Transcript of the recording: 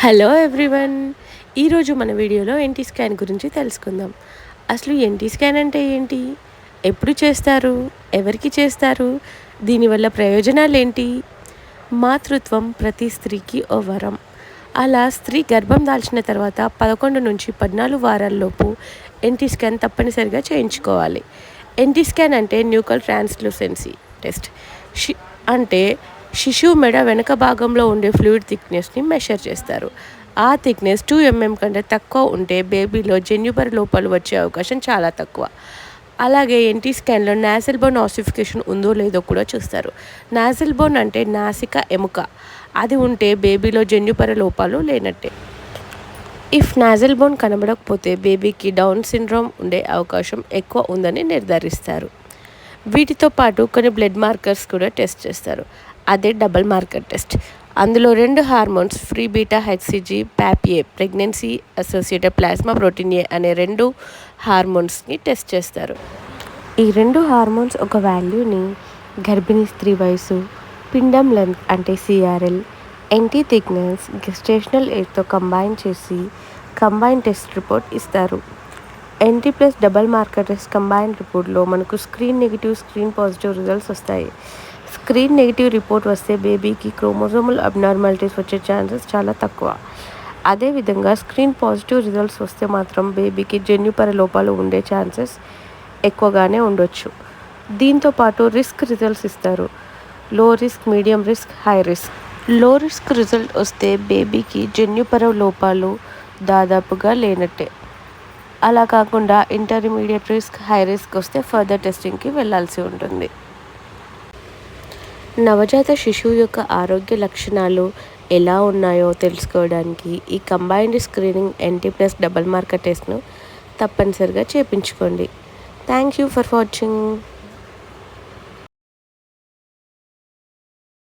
Hello everyone. ఈరోజు మన వీడియోలో ఎన్టీ స్కాన్ గురించి తెలుసుకుందాం. అసలు ఎన్టీ స్కాన్ అంటే ఏంటి, ఎప్పుడు చేస్తారు, ఎవరికి చేస్తారు, దీనివల్ల ప్రయోజనాలు ఏంటి? మాతృత్వం ప్రతి స్త్రీకి ఓ వరం. అలా స్త్రీ గర్భం దాల్చిన తర్వాత 11 నుంచి 14 వారాల్లోపు ఎన్టీ స్కాన్ తప్పనిసరిగా చేయించుకోవాలి. ఎన్టీ స్కాన్ అంటే న్యూకల్ ట్రాన్స్లూసెన్సీ టెస్ట్. అంటే శిశువు మెడ వెనక భాగంలో ఉండే ఫ్లూయిడ్ థిక్నెస్ని మెషర్ చేస్తారు. ఆ థిక్నెస్ 2 mm కంటే తక్కువ ఉంటే బేబీలో జన్యుపర లోపాలు వచ్చే అవకాశం చాలా తక్కువ. అలాగే ఎన్టీ స్కాన్లో నాసిల్ బోన్ ఆసిఫికేషన్ ఉందో లేదో కూడా చూస్తారు. నాసిల్ బోన్ అంటే నాసిక ఎముక. అది ఉంటే బేబీలో జన్యుపర లోపాలు లేనట్టే. ఇఫ్ నాసిల్ బోన్ కనబడకపోతే బేబీకి డౌన్ సిండ్రోమ్ ఉండే అవకాశం ఎక్కువ ఉందని నిర్ధారిస్తారు. వీటితో పాటు కొన్ని బ్లడ్ మార్కర్స్ కూడా టెస్ట్ చేస్తారు. అదే డబుల్ మార్కర్ టెస్ట్. అందులో 2 hormones free beta hCG, PAPP-A pregnancy associated plasma protein A అనే 2 హార్మోన్స్ని టెస్ట్ చేస్తారు. ఈ 2 హార్మోన్స్ ఒక వాల్యూని గర్భిణీ స్త్రీ వయసు, పిండం లెంత్ అంటే సిఆర్ఎల్, ఎన్టీ థిక్నెస్, గెస్టేషనల్ ఏజ్తో కంబైన్ చేసి కంబైన్ టెస్ట్ రిపోర్ట్ ఇస్తారు. NT plus double marker test combine రిపోర్ట్లో మనకు screen negative, screen positive results వస్తాయి. స్క్రీన్ నెగిటివ్ రిపోర్ట్ వస్తే బేబీకి క్రోమోజోమల్ అబ్నార్మాలిటీస్ వచ్చే ఛాన్సెస్ చాలా తక్కువ. అదేవిధంగా స్క్రీన్ పాజిటివ్ రిజల్ట్స్ వస్తే మాత్రం బేబీకి జన్యుపర లోపాలు ఉండే ఛాన్సెస్ ఎక్కువగానే ఉండొచ్చు. దీంతోపాటు రిస్క్ రిజల్ట్స్ ఇస్తారు. లో risk, medium risk, high risk. లో రిస్క్ రిజల్ట్ వస్తే బేబీకి జన్యుపర లోపాలు దాదాపుగా లేనట్టే. అలా కాకుండా ఇంటర్మీడియట్ రిస్క్, హై రిస్క్ వస్తే ఫర్దర్ టెస్టింగ్కి వెళ్ళాల్సి ఉంటుంది. నవజాత శిశువు యొక్క ఆరోగ్య లక్షణాలు ఎలా ఉన్నాయో తెలుసుకోవడానికి ఈ combined screening NT plus double marker టెస్ట్ను తప్పనిసరిగా చేయించుకోండి. Thank you for watching.